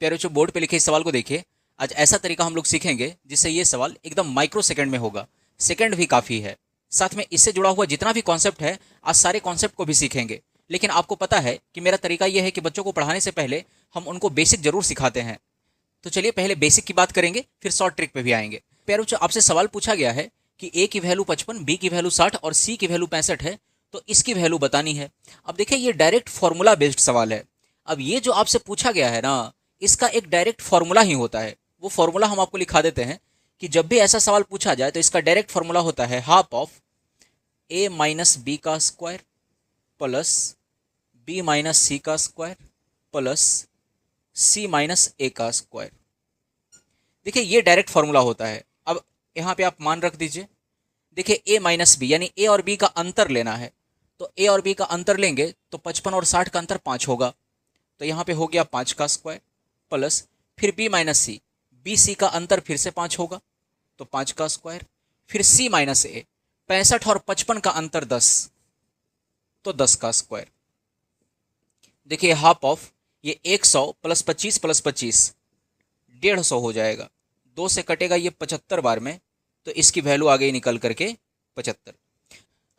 प्यारे बच्चों, बोर्ड पे लिखे इस सवाल को देखिए। आज ऐसा तरीका हम लोग सीखेंगे जिससे ये सवाल एकदम माइक्रो सेकंड में होगा। सेकंड भी काफ़ी है। साथ में इससे जुड़ा हुआ जितना भी कॉन्सेप्ट है, आज सारे कॉन्सेप्ट को भी सीखेंगे। लेकिन आपको पता है कि मेरा तरीका यह है कि बच्चों को पढ़ाने से पहले हम उनको बेसिक जरूर सिखाते हैं। तो चलिए पहले बेसिक की बात करेंगे, फिर शॉर्ट ट्रिक पे भी आएंगे। प्यारे बच्चों, आपसे सवाल पूछा गया है कि ए की वैल्यू 55, बी की वैल्यू 60 और सी की वैल्यू 65 है, तो इसकी वैल्यू बतानी है। अब देखिए, ये डायरेक्ट फॉर्मूला बेस्ड सवाल है। अब ये जो आपसे पूछा गया है ना, इसका एक डायरेक्ट फॉर्मूला ही होता है। वो फॉर्मूला हम आपको लिखा देते हैं कि जब भी ऐसा सवाल पूछा जाए तो इसका डायरेक्ट फॉर्मूला होता है half of a minus b का square plus b minus c का square plus c minus a का स्क्वायर। देखिए, ये डायरेक्ट फॉर्मूला होता है। अब यहाँ पे आप मान रख दीजिए। देखिए, ए माइनस बी यानी ए और बी का अंतर लेना है। तो ए और बी का अंतर लेंगे तो 55 और 60 का अंतर 5 होगा। तो यहाँ पे हो गया 5 का स्क्वायर प्लस फिर बी माइनस सी, बी सी का अंतर फिर से 5 होगा तो 5 का स्क्वायर, फिर सी माइनस ए, 65 और 55 का अंतर 10 तो 10 का स्क्वायर। देखिए, हाफ ऑफ ये 100 प्लस 25 प्लस 25 150 हो जाएगा। 2 से कटेगा ये 75 बार में, तो इसकी वैल्यू आ गई निकल करके 75।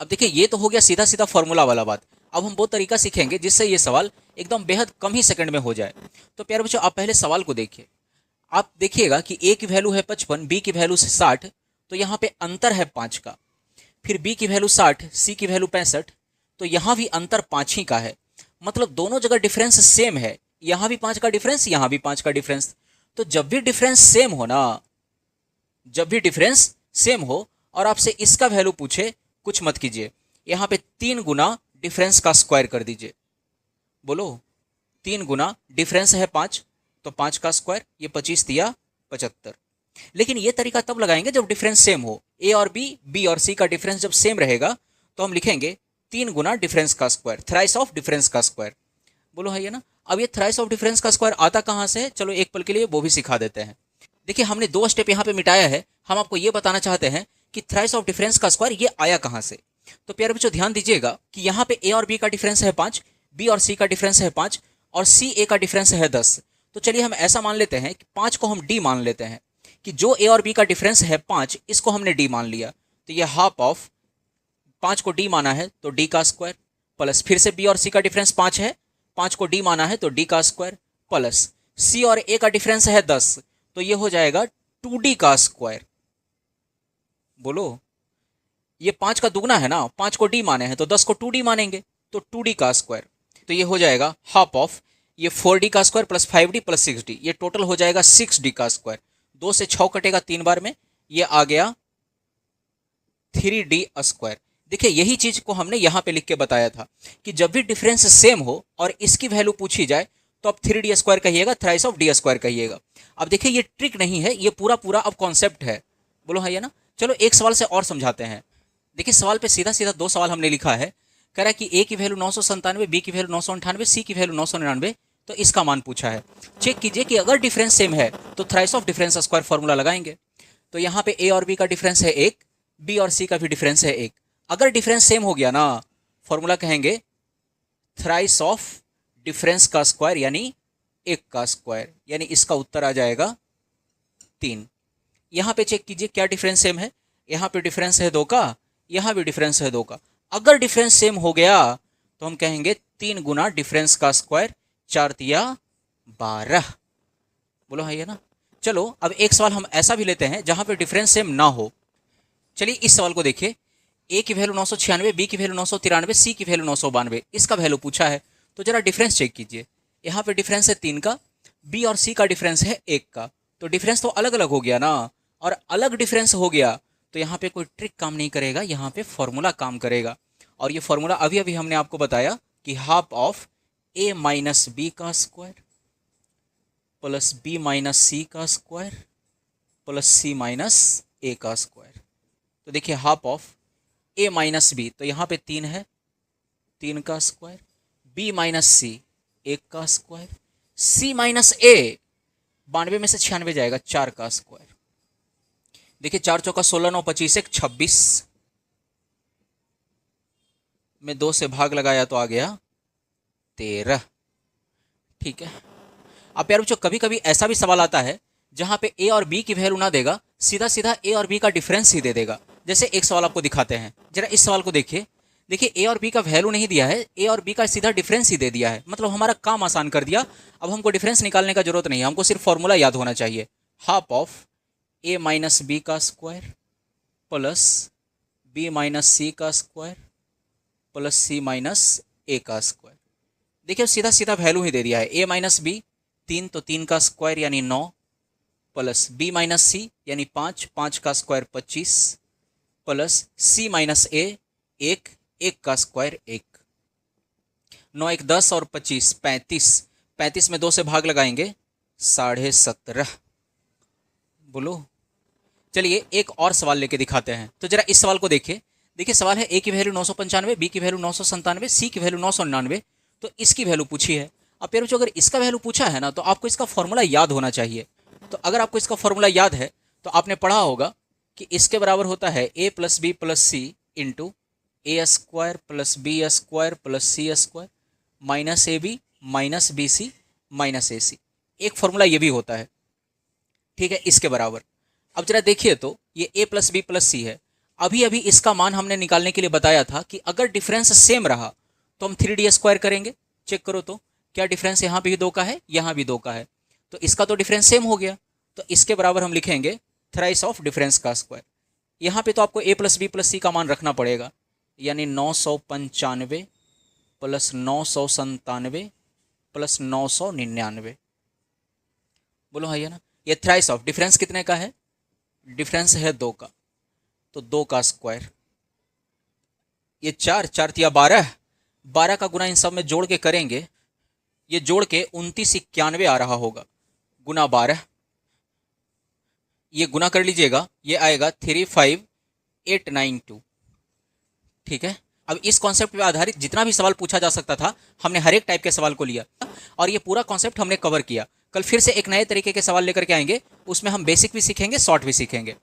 अब देखिए, ये तो हो गया सीधा सीधा फॉर्मूला वाला बात। अब हम वो तरीका सीखेंगे जिससे ये सवाल एकदम बेहद कम ही सेकंड में हो जाए। तो प्यारे बच्चों, आप पहले सवाल को देखिए। आप देखिएगा कि ए की वैल्यू है 55, बी की वैल्यू 60, तो यहाँ पे अंतर है 5 का। फिर बी की वैल्यू 60, सी की वैल्यू 65, तो यहाँ भी अंतर 5 ही का है। मतलब दोनों जगह डिफरेंस सेम है। यहाँ भी 5 का डिफरेंस, यहाँ भी 5 का डिफरेंस। तो जब भी डिफरेंस सेम हो ना, जब भी डिफरेंस सेम हो और आपसे इसका वैल्यू पूछे, कुछ मत कीजिए, यहाँ पे 3 गुना डिफरेंस का स्क्वायर कर दीजिए। बोलो, 3 गुना डिफरेंस है 5, तो 5 का स्क्वायर, ये 25 दिया 75। लेकिन ये तरीका तब लगाएंगे जब डिफरेंस सेम हो। ए और बी, बी और सी का डिफरेंस जब सेम रहेगा तो हम लिखेंगे 3 गुना डिफरेंस का स्क्वायर, थ्राइस ऑफ डिफरेंस का स्क्वायर। बोलो है ये ना। अब ये थ्राइस ऑफ डिफरेंस का स्क्वायर आता कहाँ से है, चलो एक पल के लिए वो भी सिखा देते हैं। देखिए, हमने 2 स्टेप यहाँ पे मिटाया है। हम आपको ये बताना चाहते हैं कि थ्राइस ऑफ डिफरेंस का स्क्वायर ये आया कहाँ से। तो प्यारे बच्चों, ध्यान दीजिएगा कि यहाँ पे ए और बी का डिफरेंस है 5, बी और सी का डिफरेंस है 5 और सी ए का डिफरेंस है 10। तो चलिए हम ऐसा मान लेते हैं कि 5 को हम डी मान लेते हैं, कि जो ए और बी का डिफरेंस है 5, इसको हमने डी मान लिया। तो ये हाफ ऑफ 5 को डी माना है तो डी का स्क्वायर प्लस फिर से बी और सी का डिफरेंस 5 है, 5 को डी माना है तो डी का स्क्वायर प्लस सी और ए का डिफरेंस है 10, तो ये हो जाएगा 2d का स्क्वायर। बोलो, ये 5 का दुगना है ना, 5 को डी माने हैं तो 10 को 2d मानेंगे, तो 2d का स्क्वायर। तो ये हो जाएगा हाफ ऑफ ये 4d का square plus 5d plus 6d, ये टोटल हो जाएगा 6d का स्क्वायर। 2 से 6 कटेगा 3 बार में, ये आ गया 3d स्क्वायर। देखिए, यही चीज को हमने यहाँ पे लिख के बताया था कि जब भी डिफरेंस सेम हो और इसकी वैल्यू पूछी जाए तो आप 3d स्क्वायर कहिएगा, थ्राइस ऑफ डी स्क्वायर कहिएगा। अब देखिए, ये ट्रिक नहीं है, ये पूरा पूरा अब कॉन्सेप्ट है। बोलो है ये ना। चलो एक सवाल से और समझाते हैं। देखिए, सवाल पे सीधा सीधा 2 सवाल हमने लिखा है। कह रहा है कि ए की वैल्यू 997, बी की वैल्यू 998, सी की वैल्यू 999, तो इसका मान पूछा है। चेक कीजिए कि अगर डिफरेंस सेम है तो thrice of difference square formula लगाएंगे। तो यहाँ पे ए और बी का डिफरेंस है 1, बी और सी का भी डिफरेंस है 1। अगर डिफरेंस सेम हो गया ना, फॉर्मूला कहेंगे थ्राइस ऑफ डिफरेंस का स्क्वायर यानी 1 का स्क्वायर, यानी इसका उत्तर आ जाएगा 3। यहाँ पे चेक कीजिए क्या डिफरेंस सेम है। यहाँ पे डिफरेंस है 2 का, यहाँ भी डिफरेंस है 2 का। अगर डिफरेंस सेम हो गया तो हम कहेंगे 3 गुना डिफरेंस का स्क्वायर, 4 तिया 12। बोलो है ये ना। चलो अब एक सवाल हम ऐसा भी लेते हैं जहां पे डिफरेंस सेम ना हो। चलिए इस सवाल को देखिए। ए की वैल्यू 996, बी की वैल्यू 993, सी की वैल्यू 992, इसका वैल्यू पूछा है। तो जरा डिफरेंस चेक कीजिए। यहाँ पे डिफरेंस है 3 का, बी और सी का डिफरेंस है 1 का, तो डिफरेंस तो अलग अलग हो गया ना। और अलग डिफरेंस हो गया तो यहाँ पे कोई ट्रिक काम नहीं करेगा, यहाँ पे फॉर्मूला काम करेगा। और ये फॉर्मूला अभी अभी हमने आपको बताया कि half of a minus b का square plus b minus c का square plus c minus a का स्क्वायर। तो देखिए, half of a minus b, तो यहाँ पे 3 है, 3 का स्क्वायर, बी माइनस सी 1 का स्क्वायर, सी माइनस ए 92 में से 96 जाएगा 4 का स्क्वायर। देखिए, 4 चौका 16, 9 25, 1 26 में 2 से भाग लगाया तो आ गया 13। ठीक है। अब प्यारे बच्चों कभी कभी ऐसा भी सवाल आता है जहाँ पे ए और बी की वैल्यू ना देगा, सीधा सीधा ए और बी का डिफरेंस ही दे देगा। जैसे एक सवाल आपको दिखाते हैं, जरा इस सवाल को देखिए। देखिए ए और बी का वैल्यू नहीं दिया है, ए और बी का सीधा डिफरेंस ही दे दिया है, मतलब हमारा काम आसान कर दिया। अब हमको डिफरेंस निकालने का जरूरत नहीं है, हमको सिर्फ फॉर्मूला याद होना चाहिए। Half of a minus b का square plus b minus c का square plus c minus a का स्क्वायर। देखिए सीधा सीधा वैल्यू ही दे दिया है। ए माइनस बी 3 तो 3 का स्क्वायर यानी 9 प्लस बी माइनस सी यानी 5, 5 का स्क्वायर 25 प्लस सी माइनस ए 1, 1 का स्क्वायर 1। 9 1 10 और 25 35, 35 में 2 से भाग लगाएंगे 17.5। बोलो चलिए एक और सवाल लेके दिखाते हैं। तो जरा इस सवाल को देखिए। देखिए सवाल है ए की वैल्यू 995, बी की वैल्यू 997, सी की वैल्यू 999, तो इसकी वैल्यू पूछी है। अब प्यारे बच्चों अगर इसका वैल्यू पूछा है ना तो आपको इसका फॉर्मूला याद होना चाहिए। तो अगर आपको इसका फॉर्मूला याद है तो आपने पढ़ा होगा कि इसके बराबर होता है A plus B plus C into A square plus B square plus C square minus A B minus B C minus A C. एक फॉर्मूला ये भी होता है, ठीक है, इसके बराबर। अब जरा देखिए तो ये a प्लस बी प्लस सी है। अभी अभी इसका मान हमने निकालने के लिए बताया था कि अगर डिफरेंस सेम रहा तो हम 3d स्क्वायर करेंगे। चेक करो तो क्या डिफरेंस यहाँ भी 2 का है, यहाँ भी 2 का है, तो इसका तो डिफरेंस सेम हो गया। तो इसके बराबर हम लिखेंगे थ्राइस ऑफ डिफरेंस का स्क्वायर। यहाँ पे तो आपको a प्लस बी प्लस सी का मान रखना पड़ेगा, यानी 995 प्लस 997 प्लस 999। बोलो हाँ, ये ना, ये थ्राइस ऑफ डिफरेंस कितने का है, डिफरेंस है 2 का, तो 2 का स्क्वायर। ये 4 4 या 12, 12 का गुना इन सब में जोड़ के करेंगे, ये जोड़ के 2991 आ रहा होगा, गुना 12। ये गुना कर लीजिएगा, ये आएगा 35892। ठीक है। अब इस कॉन्सेप्ट पे आधारित जितना भी सवाल पूछा जा सकता था हमने हर एक टाइप के सवाल को लिया और ये पूरा कॉन्सेप्ट हमने कवर किया। कल फिर से एक नए तरीके के सवाल लेकर के आएंगे, उसमें हम बेसिक भी सीखेंगे, शॉर्ट भी सीखेंगे।